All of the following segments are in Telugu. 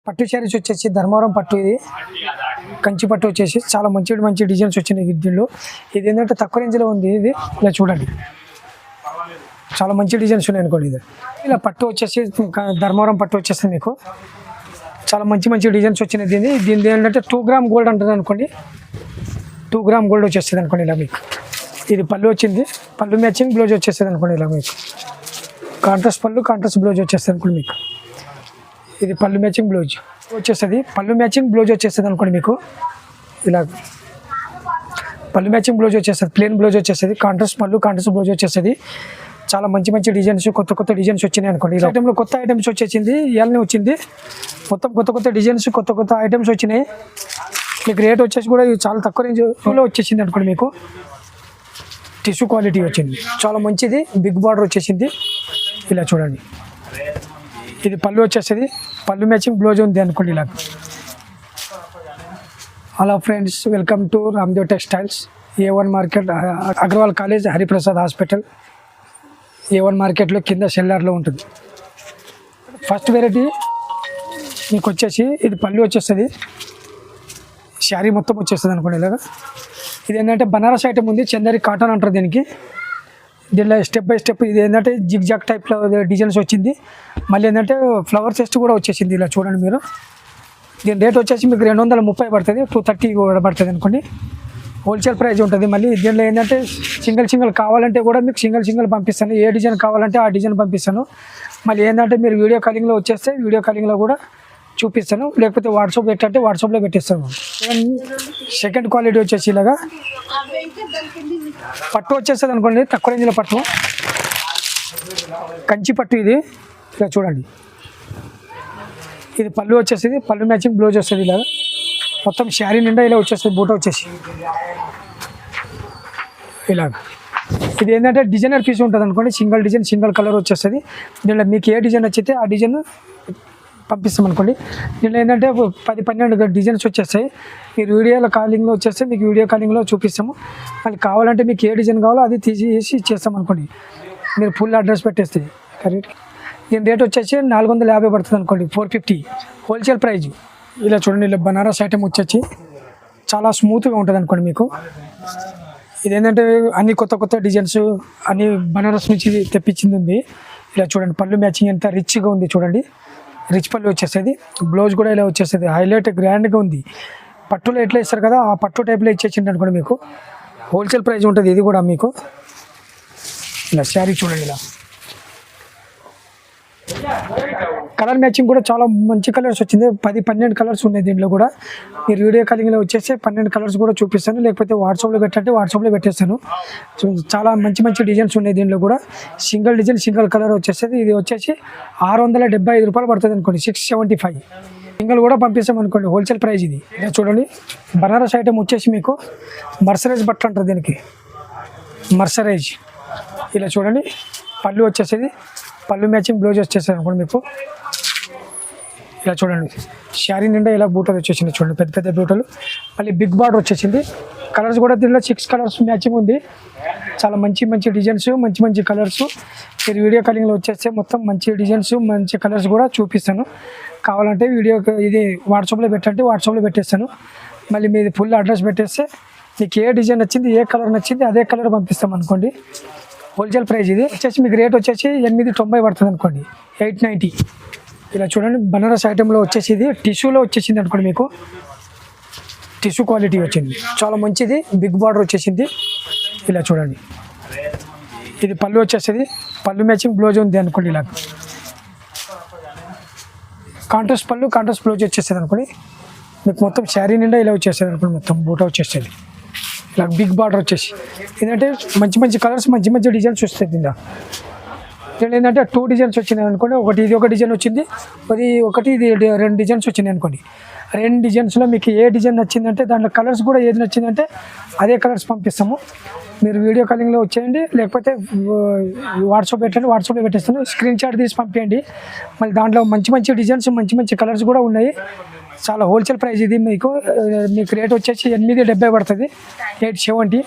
పట్టు శారీస్ వచ్చేసి ధర్మవరం పట్టు, ఇది కంచి పట్టు వచ్చేసి చాలా మంచి మంచి డిజైన్స్ వచ్చినాయి దీనిలో. ఇది ఏంటంటే తక్కువ రేంజ్లో ఉంది. ఇది ఇలా చూడండి, చాలా మంచి డిజైన్స్ ఉన్నాయి అనుకోండి. ఇది ఇలా పట్టు వచ్చేసి ధర్మవరం పట్టు వచ్చేస్తుంది మీకు. చాలా మంచి మంచి డిజైన్స్ వచ్చినాయి. దీని ఏంటంటే 2 గ్రామ్ గోల్డ్ అంటుంది అనుకోండి. 2 గ్రామ్ గోల్డ్ వచ్చేస్తుంది అనుకోండి ఇలా మీకు. ఇది పళ్ళు వచ్చింది, పళ్ళు మ్యాచింగ్ బ్లౌజ్ వచ్చేస్తుంది అనుకోండి ఇలా మీకు. కాంట్రాస్ట్ పళ్ళు కాంట్రాస్ట్ బ్లౌజ్ వచ్చేస్తుంది అనుకోండి మీకు. ఇది పళ్ళు మ్యాచింగ్ బ్లౌజ్ వచ్చేస్తుంది, పళ్ళు మ్యాచింగ్ బ్లౌజ్ వచ్చేస్తుంది అనుకోండి మీకు. ఇలా పళ్ళు మ్యాచింగ్ బ్లౌజ్ వచ్చేస్తుంది, ప్లెయిన్ బ్లౌజ్ వచ్చేస్తుంది, కాంట్రాస్ట్ పళ్ళు కాంట్రాస్ట్ బ్లౌజ్ వచ్చేస్తుంది. చాలా మంచి మంచి డిజైన్స్, కొత్త డిజైన్స్ వచ్చినాయి అనుకోండి. ఈ ఐటెంలో కొత్త ఐటమ్స్ వచ్చేసింది, ఇవాళనే వచ్చింది. మొత్తం కొత్త డిజైన్స్, కొత్త ఐటమ్స్ వచ్చినాయి. మీకు రేట్ వచ్చేసి కూడా చాలా తక్కువ రేంజ్లో వచ్చేసింది అనుకోండి మీకు. టిష్యూ క్వాలిటీ వచ్చింది, చాలా మంచిది. బిగ్ బార్డర్ వచ్చేసింది ఇలా చూడండి. ఇది పళ్ళు వచ్చేస్తుంది, పళ్ళు మ్యాచింగ్ బ్లౌజ్ ఉంది అనుకోండి ఇలా. Hello friends, welcome to Ramdev textiles, A1 market, Agarwal college, Hariprasad hospital, A1 మార్కెట్లో కింద సెల్లార్లో ఉంటుంది. ఫస్ట్ వెరైటీ మీకు వచ్చేసి ఇది పళ్ళు వచ్చేస్తుంది, శారీ మొత్తం వచ్చేస్తుంది అనుకోండి ఇలాగా. ఇది ఏంటంటే బనారస్ ఐటమ్ ఉంది, చందరి కాటన్ అంటారు దీనికి. దీనిలో స్టెప్ బై స్టెప్ ఇది ఏంటంటే జిగ్ జాగ్ టైప్లో డిజైన్స్ వచ్చింది. మళ్ళీ ఏంటంటే ఫ్లవర్ టెస్ట్ కూడా వచ్చేసింది ఇలా చూడండి మీరు. దీని రేట్ వచ్చేసి మీకు 230 పడుతుంది, 230 కూడా పడుతుంది అనుకోండి. హోల్సేల్ ప్రైస్ ఉంటుంది. మళ్ళీ దీనిలో ఏంటంటే సింగిల్ కావాలంటే కూడా మీకు సింగిల్ పంపిస్తాను. ఏ డిజైన్ కావాలంటే ఆ డిజైన్ పంపిస్తాను. మళ్ళీ ఏంటంటే మీరు వీడియో కాలింగ్లో వచ్చేస్తే వీడియో కాలింగ్లో కూడా చూపిస్తాను, లేకపోతే వాట్సాప్ పెట్టంటే వాట్సాప్లో పెట్టిస్తాను. సెకండ్ క్వాలిటీ వచ్చేసి ఇలాగా పట్టు వచ్చేస్తుంది అనుకోండి, తక్కువ రేంజ్లో పట్టు, కంచి పట్టు. ఇది ఇలా చూడండి, ఇది పళ్ళు వచ్చేస్తుంది, పళ్ళు మ్యాచింగ్ బ్లౌజ్ వస్తుంది ఇలాగా. మొత్తం శారీ నిండా ఇలా వచ్చేస్తుంది, బూట వచ్చేసి ఇలాగ. ఇది ఏంటంటే డిజైనర్ పీస్ ఉంటుంది అనుకోండి, సింగిల్ డిజైన్ సింగిల్ కలర్ వచ్చేస్తుంది. దీనిలో మీకు ఏ డిజైన్ వచ్చితే ఆ డిజైన్ పంపిస్తాం అనుకోండి. దీనిలో ఏంటంటే 10-12 డిజైన్స్ వచ్చేస్తాయి. మీరు వీడియోలో కాలింగ్లో వచ్చేస్తే మీకు వీడియో కాలింగ్లో చూపిస్తాము. మళ్ళీ కావాలంటే మీకు ఏ డిజైన్ కావాలో అది తీసేసి ఇచ్చేస్తాం అనుకోండి. మీరు ఫుల్ అడ్రస్ పెట్టేస్తే కరెక్ట్. దీని రేట్ వచ్చేసి 450 పడుతుంది అనుకోండి, 450 హోల్సేల్ ప్రైజ్. ఇలా చూడండి, ఇలా బనారస్ ఐటమ్ వచ్చేసి చాలా స్మూత్గా ఉంటుంది అనుకోండి మీకు. ఇది ఏంటంటే అన్ని కొత్త డిజైన్స్ అన్ని బనారస్ నుంచి తెప్పించింది ఉంది. ఇలా చూడండి, పళ్ళు మ్యాచింగ్ ఎంత రిచ్గా ఉంది చూడండి. రిచ్ పళ్ళు వచ్చేస్తుంది, బ్లౌజ్ కూడా ఇలా వచ్చేస్తుంది, హైలైట్ గ్రాండ్గా ఉంది. పట్టులో ఎట్లా ఇస్తారు కదా ఆ పట్టు టైప్లో ఇచ్చేసింది అనుకోండి మీకు. హోల్సేల్ ప్రైస్ ఉంటుంది ఇది కూడా మీకు. ఇలా శారీ చూడండి, ఇలా కలర్ మ్యాచింగ్ కూడా చాలా మంచి కలర్స్ వచ్చింది. 10-12 కలర్స్ ఉన్నాయి దీంట్లో కూడా. మీరు వీడియో కాలింగ్లో వచ్చేసి 12 కలర్స్ కూడా చూపిస్తాను, లేకపోతే వాట్సాప్లో పెట్టంటే వాట్సాప్లో పెట్టేస్తాను. చాలా మంచి డిజైన్స్ ఉన్నాయి దీంట్లో కూడా. సింగిల్ డిజైన్ సింగిల్ కలర్ వచ్చేస్తుంది. ఇది వచ్చేసి 675 రూపాయలు పడుతుంది అనుకోండి, 675. సింగిల్ కూడా పంపిస్తాం అనుకోండి, హోల్సేల్ ప్రైస్ ఇది. ఇలా చూడండి, బనారస్ ఐటమ్ వచ్చేసి మీకు మర్సరైజ్ బట్టలు అంటారు దీనికి, మర్సరైజ్. ఇలా చూడండి, పళ్ళు వచ్చేసేది, పళ్ళు మ్యాచింగ్ బ్లౌజ్ వచ్చేస్తుంది అనుకోండి మీకు. ఇలా చూడండి, శారీ నిండా ఇలా బూటలు వచ్చేసింది చూడండి, పెద్ద బూటలు. మళ్ళీ బిగ్ బార్డర్ వచ్చేసింది. కలర్స్ కూడా దీనిలో 6 కలర్స్ మ్యాచింగ్ ఉంది. చాలా మంచి డిజైన్స్, మంచి కలర్స్. మీరు వీడియో కాలింగ్లో వచ్చేస్తే మొత్తం మంచి డిజైన్స్ మంచి కలర్స్ కూడా చూపిస్తాను. కావాలంటే వీడియో ఇది వాట్సాప్లో పెట్టంటే వాట్సాప్లో పెట్టేస్తాను. మళ్ళీ మీది ఫుల్ అడ్రస్ పెట్టేస్తే మీకు ఏ డిజైన్ నచ్చింది, ఏ కలర్ నచ్చింది అదే కలర్ పంపిస్తాం అనుకోండి. హోల్సేల్ ప్రైస్ ఇది వచ్చేసి మీకు రేట్ వచ్చేసి 890 పడుతుంది అనుకోండి, 890. ఇలా చూడండి, బనారస్ ఐటెంలో వచ్చేసి ఇది టిష్యూలో వచ్చేసింది అనుకోండి మీకు. టిష్యూ క్వాలిటీ వచ్చింది, చాలా మంచిది. బిగ్ బార్డర్ వచ్చేసింది ఇలా చూడండి. ఇది పళ్ళు వచ్చేస్తుంది, పళ్ళు మ్యాచింగ్ బ్లౌజ్ ఉంది అనుకోండి. ఇలా కాంట్రాస్ట్ పళ్ళు కాంట్రాస్ట్ బ్లౌజ్ వచ్చేస్తుంది అనుకోండి మీకు. మొత్తం శారీ నిండా ఇలా వచ్చేస్తుంది అనుకోండి, మొత్తం బూట వచ్చేస్తుంది. ఇలా బిగ్ బార్డర్ వచ్చేసి ఏంటంటే మంచి కలర్స్ మంచి డిజైన్స్ వస్తాయి. దీనిలో ఏంటంటే 2 డిజైన్స్ వచ్చినాయి అనుకోండి. ఇది ఒక డిజైన్ వచ్చింది, ఇది 2 డిజైన్స్ వచ్చినాయి అనుకోండి. 2 డిజైన్స్లో మీకు ఏ డిజైన్ నచ్చిందంటే దాంట్లో కలర్స్ కూడా ఏది నచ్చిందంటే అదే కలర్స్ పంపిస్తాము. మీరు వీడియో కాలింగ్లో వచ్చేయండి, లేకపోతే వాట్సాప్ పెట్టండి, వాట్సాప్లో పెట్టేస్తాను. స్క్రీన్ షాట్ తీసి పంపించండి. మళ్ళీ దాంట్లో మంచి డిజైన్స్ మంచి కలర్స్ కూడా ఉన్నాయి. చాలా హోల్సేల్ ప్రైస్ ఇది మీకు. రేట్ వచ్చేసి 870 పడుతుంది, 870.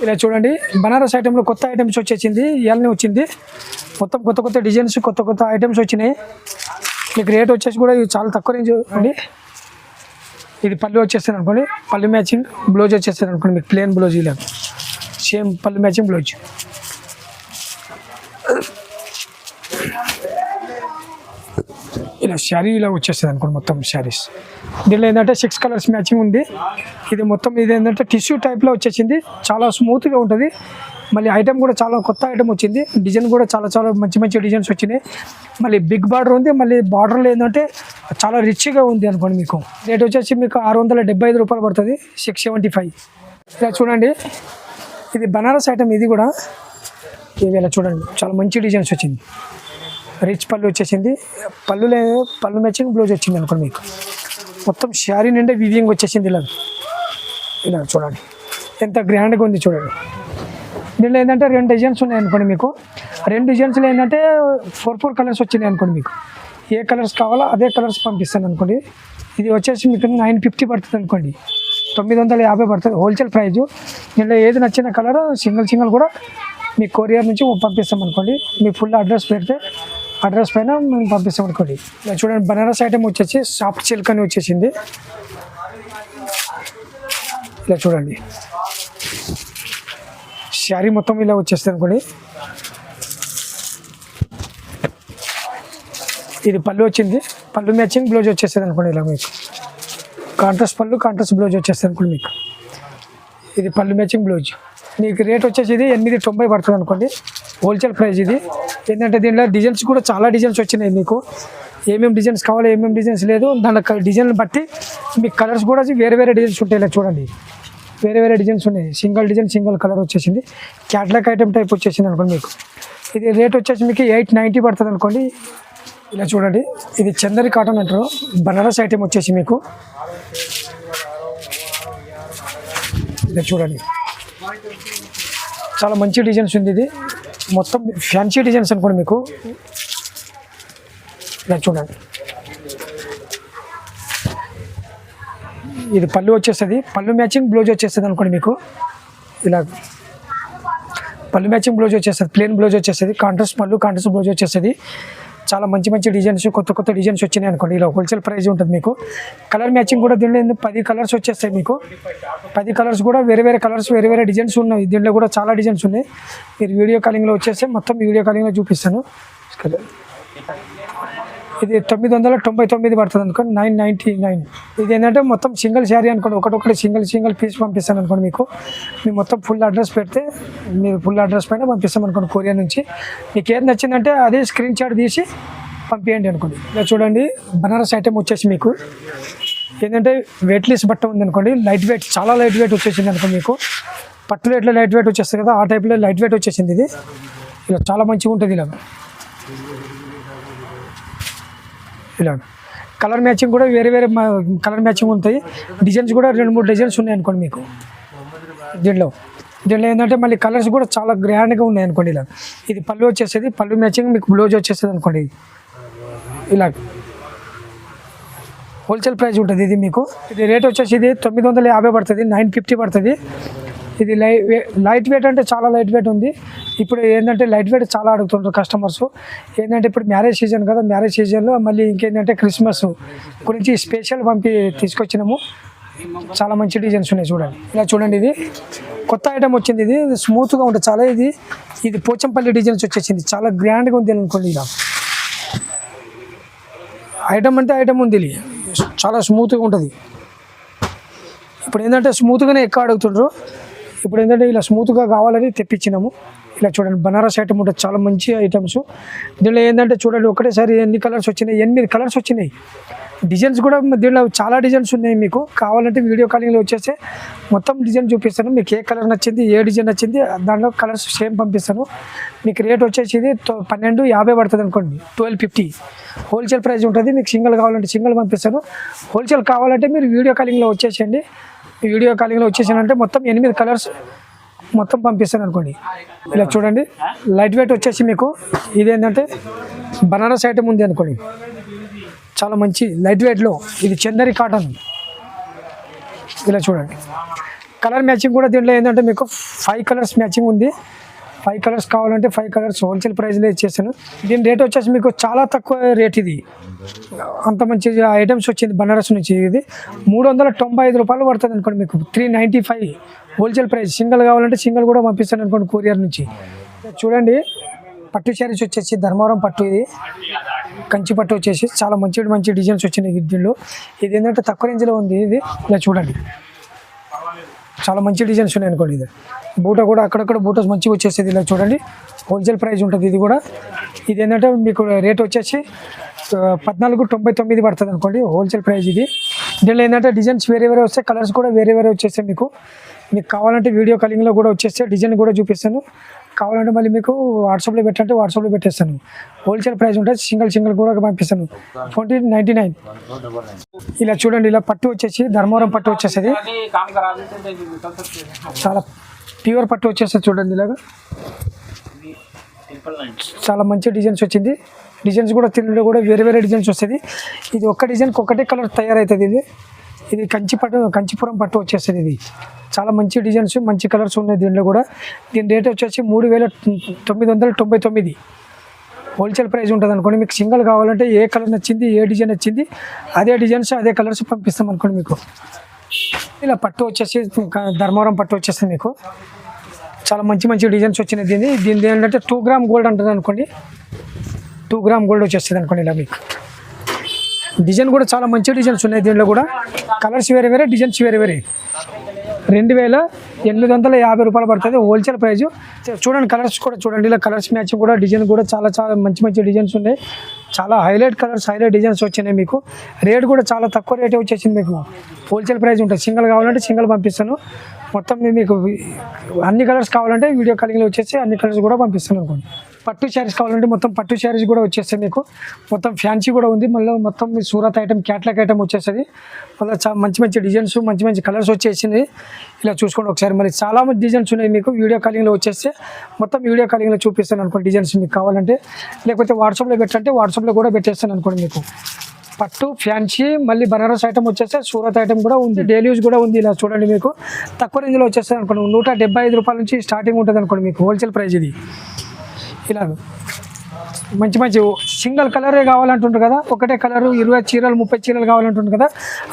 ఇలా చూడండి, బనారస్ ఐటెంలో కొత్త ఐటమ్స్ వచ్చేసింది, ఇవాళనే వచ్చింది. మొత్తం కొత్త డిజైన్స్ కొత్త ఐటమ్స్ వచ్చినాయి. మీకు రేట్ వచ్చేసి కూడా ఇది చాలా తక్కువ రేంజ్ అండి. ఇది పళ్ళు వచ్చేస్తుంది అనుకోండి, పళ్ళు మ్యాచింగ్ బ్లౌజ్ వచ్చేస్తుంది అనుకోండి, మీకు ప్లెయిన్ బ్లౌజ్ ఇలా సేమ్ పళ్ళు మ్యాచింగ్ బ్లౌజ్. ఇలా శారీ ఇలా వచ్చేస్తుంది అనుకోండి మొత్తం శారీస్. దీనిలో ఏంటంటే 6 కలర్స్ మ్యాచింగ్ ఉంది. ఇది మొత్తం ఇది ఏంటంటే టిష్యూ టైప్లో వచ్చేసింది, చాలా స్మూత్గా ఉంటుంది. మళ్ళీ ఐటమ్ కూడా చాలా కొత్త ఐటమ్ వచ్చింది, డిజైన్ కూడా చాలా చాలా మంచి మంచి డిజైన్స్ వచ్చినాయి. మళ్ళీ బిగ్ బార్డర్ ఉంది, మళ్ళీ బార్డర్లో ఏంటంటే చాలా రిచ్గా ఉంది అనుకోండి. మీకు రేట్ వచ్చేసి మీకు 675 రూపాయలు పడుతుంది, 675. ఇలా చూడండి, ఇది బనారస్ ఐటమ్. ఇది కూడా ఇవి ఇలా చూడండి, చాలా మంచి డిజైన్స్ వచ్చింది. రిచ్ పళ్ళు వచ్చేసింది, పళ్ళు మ్యాచింగ్ బ్లౌజ్ వచ్చింది అనుకోండి. మీకు మొత్తం శారీ నిండా వివింగ్ వచ్చేసింది. ఇలా ఇలా చూడండి ఎంత గ్రాండ్గా ఉంది చూడండి. దీనిలో ఏంటంటే 2 డిజైన్స్ ఉన్నాయి అనుకోండి. మీకు 2 డిజైన్స్లో ఏంటంటే 4 కలర్స్ వచ్చినాయి అనుకోండి. మీకు ఏ కలర్స్ కావాలో అదే కలర్స్ పంపిస్తాను అనుకోండి. ఇది వచ్చేసి మీకు 950 పడుతుంది అనుకోండి, 950 పడుతుంది హోల్సేల్ ప్రైజు. దీనిలో ఏది నచ్చిన కలర్ సింగిల్ కూడా మీ కొరియర్ నుంచి పంపిస్తాం అనుకోండి. మీ ఫుల్ అడ్రస్ పెడితే అడ్రస్ పైన మేము పంపిస్తాం అనుకోండి. ఇలా చూడండి, బనారస్ ఐటమ్ వచ్చేసి సాఫ్ట్ సిల్క్ అని వచ్చేసింది. ఇలా చూడండి, శారీ మొత్తం ఇలా వచ్చేస్తుంది అనుకోండి. ఇది పళ్ళు వచ్చింది, పళ్ళు మ్యాచింగ్ బ్లౌజ్ వచ్చేస్తుంది అనుకోండి. ఇలా మీకు కాంట్రాస్ట్ పళ్ళు కాంట్రాస్ట్ బ్లౌజ్ వచ్చేస్తుంది అనుకోండి. మీకు ఇది పళ్ళు మ్యాచింగ్ బ్లౌజ్. మీకు రేట్ వచ్చేసి ఇది 890 పడుతుంది అనుకోండి, హోల్సేల్ ప్రైస్. ఇది ఏంటంటే దీంట్లో డిజైన్స్ కూడా చాలా డిజైన్స్ వచ్చినాయి. మీకు ఏమేమి డిజైన్స్ కావాలో ఏమేమి డిజైన్స్ లేదు, దాంట్లో డిజైన్ బట్టి మీకు కలర్స్ కూడా వేరే వేరే డిజైన్స్ ఉంటాయి. ఇలా చూడండి, వేరే వేరే డిజైన్స్ ఉన్నాయి. సింగిల్ డిజైన్ సింగిల్ కలర్ వచ్చేసింది, క్యాట్లాగ్ ఐటమ్ టైప్ వచ్చేసింది అనుకోండి. మీకు ఇది రేట్ వచ్చేసి మీకు 890 పడుతుంది అనుకోండి. ఇలా చూడండి, ఇది చందరి కాటన్ అంటారు, బనారస్ ఐటమ్ వచ్చేసి మీకు. ఇలా చూడండి, చాలా మంచి డిజైన్స్ ఉంది. ఇది మొత్తం ఫ్యాన్సీ డిజైన్స్ అనుకోండి. మీకు ఇలా చూడండి, ఇది పళ్ళు వచ్చేస్తుంది, పళ్ళు మ్యాచింగ్ బ్లౌజ్ వచ్చేస్తుంది అనుకోండి. మీకు ఇలా పళ్ళు మ్యాచింగ్ బ్లౌజ్ వచ్చేస్తుంది, ప్లెయిన్ బ్లౌజ్ వచ్చేస్తుంది, కాంట్రాస్ట్ పళ్ళు కాంట్రాస్ట్ బ్లౌజ్ వచ్చేస్తుంది. చాలా మంచి మంచి డిజైన్స్, కొత్త డిజైన్స్ వచ్చినాయి అనుకోండి. ఇలా హోల్సేల్ ప్రైస్ ఉంటుంది. మీకు కలర్ మ్యాచింగ్ కూడా దీంట్లో 10 కలర్స్ వచ్చేస్తాయి. మీకు 10 కలర్స్ కూడా వేరే వేరే కలర్స్ వేరే వేరే డిజైన్స్ ఉన్నాయి. దీంట్లో కూడా చాలా డిజైన్స్ ఉన్నాయి. మీరు వీడియో కాలింగ్లో వచ్చేస్తే మొత్తం వీడియో కాలింగ్లో చూపిస్తాను. ఇది 999 పడుతుంది అనుకోండి, 999. ఇది ఏంటంటే మొత్తం సింగిల్ శారీ అనుకోండి, ఒకటి సింగిల్ పీస్ పంపిస్తాను అనుకోండి. మీకు మేము మొత్తం ఫుల్ అడ్రస్ పెడితే మీరు ఫుల్ అడ్రస్ పైన పంపిస్తాం అనుకోండి కొరియర్ నుంచి. మీకు ఏది నచ్చిందంటే అదే స్క్రీన్ షాట్ తీసి పంపించండి అనుకోండి. ఇలా చూడండి, బనారస్ ఐటమ్ వచ్చేసి మీకు ఏంటంటే వెయిట్లెస్ బట్ట ఉంది అనుకోండి, లైట్ వెయిట్, చాలా లైట్ వెయిట్ వచ్చేసింది అనుకోండి. మీకు పట్టులో ఎట్లా లైట్ వెయిట్ వచ్చేస్తుంది కదా, ఆ టైప్లో లైట్ వెయిట్ వచ్చేసింది. ఇది ఇలా చాలా మంచిగా ఉంటుంది. ఇలా కలర్ మ్యాచింగ్ కూడా వేరే వేరే కలర్ మ్యాచింగ్ ఉంటాయి. డిజైన్స్ కూడా 2-3 డిజైన్స్ ఉన్నాయి అనుకోండి. మీకు దీంట్లో ఏంటంటే మళ్ళీ కలర్స్ కూడా చాలా గ్రాండ్గా ఉన్నాయి అనుకోండి. ఇలా ఇది పళ్ళు వచ్చేసేది, పళ్ళు మ్యాచింగ్ మీకు బ్లౌజ్ వచ్చేస్తుంది అనుకోండి. ఇలా హోల్సేల్ ప్రైస్ ఉంటుంది. ఇది మీకు ఇది రేట్ వచ్చేసి ఇది 950 పడుతుంది, 950 పడుతుంది. ఇది లైట్ వెయిట్ అంటే చాలా లైట్ వెయిట్ ఉంది. ఇప్పుడు ఏంటంటే లైట్ వెయిట్ చాలా అడుగుతుంటారు కస్టమర్స్. ఏంటంటే ఇప్పుడు మ్యారేజ్ సీజన్ కదా, మ్యారేజ్ సీజన్లో మళ్ళీ ఇంకేంటంటే క్రిస్మస్ గురించి స్పెషల్ తీసుకొచ్చినాము. చాలా మంచి డిజైన్స్ ఉన్నాయి చూడండి. ఇలా చూడండి, ఇది కొత్త ఐటమ్ వచ్చింది. ఇది స్మూత్గా ఉంటుంది చాలా. ఇది పోచంపల్లి డిజైన్స్ వచ్చేసింది, చాలా గ్రాండ్గా ఉంది అనుకోండి. ఇలా ఐటమ్ అంటే ఐటమ్ ఉంది, చాలా స్మూత్గా ఉంటుంది. ఇప్పుడు ఏంటంటే స్మూత్గానే ఎక్కువ అడుగుతుండ్రు. ఇప్పుడు ఏంటంటే ఇలా స్మూత్గా కావాలని తెప్పించినాము. ఇలా చూడండి, బనారస్ ఐటమ్ ఉంటుంది, చాలా మంచి ఐటమ్స్. దీనిలో ఏంటంటే చూడండి, ఒకటేసారి ఎన్ని కలర్స్ వచ్చినాయి, 8 కలర్స్ వచ్చినాయి. డిజైన్స్ కూడా దీనిలో చాలా డిజైన్స్ ఉన్నాయి. మీకు కావాలంటే వీడియో కాలింగ్లో వచ్చేస్తే మొత్తం డిజైన్ చూపిస్తాను. మీకు ఏ కలర్ నచ్చింది, ఏ డిజైన్ నచ్చింది, దాంట్లో కలర్స్ సేమ్ పంపిస్తాను. మీకు రేట్ వచ్చేసి ఇది 1250 పడుతుంది అనుకోండి, 1250 హోల్సేల్ ప్రైస్ ఉంటుంది. మీకు సింగిల్ కావాలంటే సింగిల్ పంపిస్తాను, హోల్సేల్ కావాలంటే మీరు వీడియో కాలింగ్లో వచ్చేసేయండి. వీడియో కాలింగ్లో వచ్చేసానంటే మొత్తం 8 కలర్స్ మొత్తం పంపిస్తాను అనుకోండి. ఇలా చూడండి, లైట్ వెయిట్ వచ్చేసి మీకు ఇదేంటంటే బనారస్ ఐటమ్ ఉంది అనుకోండి, చాలా మంచి లైట్ వెయిట్లో. ఇది చందరి కాటన్. ఇలా చూడండి, కలర్ మ్యాచింగ్ కూడా దీంట్లో ఏంటంటే మీకు 5 కలర్స్ మ్యాచింగ్ ఉంది. 5 కలర్స్ కావాలంటే 5 కలర్స్ హోల్సేల్ ప్రైస్లో ఇచ్చేసాను. దీని రేట్ వచ్చేసి మీకు చాలా తక్కువ రేట్, ఇది అంత మంచి ఐటమ్స్ వచ్చింది బనారస్ నుంచి. ఇది 395 రూపాయలు పడుతుంది అనుకోండి మీకు, 395 హోల్సేల్ ప్రైస్. సింగిల్ కావాలంటే సింగిల్ కూడా పంపిస్తాను అనుకోండి కొరియర్ నుంచి. చూడండి పట్టు శారీస్ వచ్చేసి ధర్మవరం పట్టు, ఇది కంచి పట్టు వచ్చేసి చాలా మంచి డిజైన్స్ వచ్చినాయి దీనిలో. ఇది ఏంటంటే తక్కువ రేంజ్లో ఉంది. ఇది ఇలా చూడండి చాలా మంచి డిజైన్స్ ఉన్నాయి అనుకోండి. ఇది బూట కూడా అక్కడక్కడ బూటస్ మంచిగా వచ్చేసేది. ఇలా చూడండి హోల్సేల్ ప్రైస్ ఉంటుంది ఇది కూడా. ఇది ఏంటంటే మీకు రేట్ వచ్చేసి 1499 పడుతుంది అనుకోండి హోల్సేల్ ప్రైస్ ఇది. దీనిలో ఏంటంటే డిజైన్స్ వేరే వస్తాయి, కలర్స్ కూడా వేరే వచ్చేస్తాయి. మీకు కావాలంటే వీడియో కాలింగ్లో కూడా వచ్చేస్తే డిజైన్ కూడా చూపిస్తాను. కావాలంటే మళ్ళీ మీకు వాట్సాప్లో పెట్టంటే వాట్సాప్లో పెట్టేస్తాను. హోల్సేల్ ప్రైస్ ఉంటుంది, సింగిల్ కూడా పంపిస్తాను 1499. ఇలా చూడండి ఇలా పట్టు వచ్చేసి ధర్మవరం పట్టు వచ్చేస్తుంది, చాలా ప్యూర్ పట్టు వచ్చేస్తుంది. చూడండి ఇలాగా చాలా మంచి డిజైన్స్ వచ్చింది. డిజైన్స్ కూడా తినలో కూడా వేరే డిజైన్స్ వస్తుంది. ఇది ఒక్క డిజైన్కి ఒకటే కలర్ తయారవుతుంది. ఇది కంచిపురం పట్టు వచ్చేస్తుంది. ఇది చాలా మంచి డిజైన్స్ మంచి కలర్స్ ఉన్నాయి దీంట్లో కూడా. దీని రేట్ వచ్చేసి 3999 హోల్సేల్ ప్రైస్ ఉంటుంది అనుకోండి. మీకు సింగిల్ కావాలంటే ఏ కలర్ నచ్చింది, ఏ డిజైన్ నచ్చింది అదే డిజైన్స్ అదే కలర్స్ పంపిస్తాం అనుకోండి మీకు. ఇలా పట్టు వచ్చేసి ధర్మవరం పట్టు వచ్చేస్తుంది మీకు. చాలా మంచి డిజైన్స్ వచ్చినాయి. దీని ఏంటంటే 2 గ్రామ్ గోల్డ్ అంటుంది అనుకోండి. 2 గ్రామ్ గోల్డ్ వచ్చేస్తుంది అనుకోండి. ఇలా మీకు డిజైన్ కూడా చాలా మంచి డిజైన్స్ ఉన్నాయి దీంట్లో కూడా. కలర్స్ వేరే డిజైన్స్ వేరే 2850 రూపాయలు పడుతుంది హోల్సేల్ ప్రైస్. చూడండి కలర్స్ కూడా చూడండి, ఇలా కలర్స్ మ్యాచింగ్ కూడా డిజైన్ కూడా చాలా మంచి డిజైన్స్ ఉన్నాయి. చాలా హైలైట్ కలర్స్ హైలైట్ డిజైన్స్ వచ్చినాయి మీకు. రేట్ కూడా చాలా తక్కువ రేటే వచ్చేసింది మీకు. హోల్సేల్ ప్రైస్ ఉంటుంది. సింగిల్ కావాలంటే సింగిల్ పంపిస్తాను. మొత్తం మీకు అన్ని కలర్స్ కావాలంటే వీడియో కాలింగ్లో వచ్చేసి అన్ని కలర్స్ కూడా పంపిస్తాను అనుకోండి. పట్టు శారీస్ కావాలంటే మొత్తం పట్టు శారీస్ కూడా వచ్చేస్తాయి మీకు. మొత్తం ఫ్యాన్సీ కూడా ఉంది. మళ్ళీ మొత్తం మీ సూరత్ ఐటమ్ క్యాట్లాగ్ ఐటమ్ వచ్చేస్తుంది. మళ్ళీ చాలా మంచి డిజైన్స్ మంచి కలర్స్ వచ్చేసింది. ఇలా చూసుకోండి ఒకసారి. మరి చాలా మంచి డిజైన్స్ ఉన్నాయి మీకు. వీడియో కాలింగ్లో వచ్చేస్తే మొత్తం వీడియో కాలింగ్లో చూపిస్తాను అనుకోండి డిజైన్స్ మీకు కావాలంటే. లేకపోతే వాట్సాప్లో పెట్టంటే వాట్సాప్లో కూడా పెట్టేస్తాను అనుకోండి మీకు. పట్టు ఫ్యాన్సీ మళ్ళీ బనారస్ ఐటమ్ వచ్చేస్తే సూరత్ ఐటమ్ కూడా ఉంది, డైలీ యూజ్ కూడా ఉంది. ఇలా చూడండి మీకు తక్కువ రేంజ్లో వచ్చేస్తుంది అనుకోండి. 175 రూపాయల నుంచి స్టార్టింగ్ ఉంటుంది అనుకోండి మీకు హోల్సేల్ ప్రైస్ ఇది. ఇలా మంచి సింగిల్ కలరే కావాలంటుంటారు కదా, ఒకటే కలరు 20 చీరలు 30 చీరలు కావాలంటుంటారు కదా,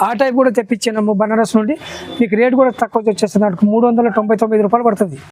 ఆ టైప్ కూడా తెప్పించాము బనారస్ నుండి. మీకు రేట్ కూడా తక్కువ వచ్చేస్తుంది అనుకో, 399 రూపాయలు పడుతుంది.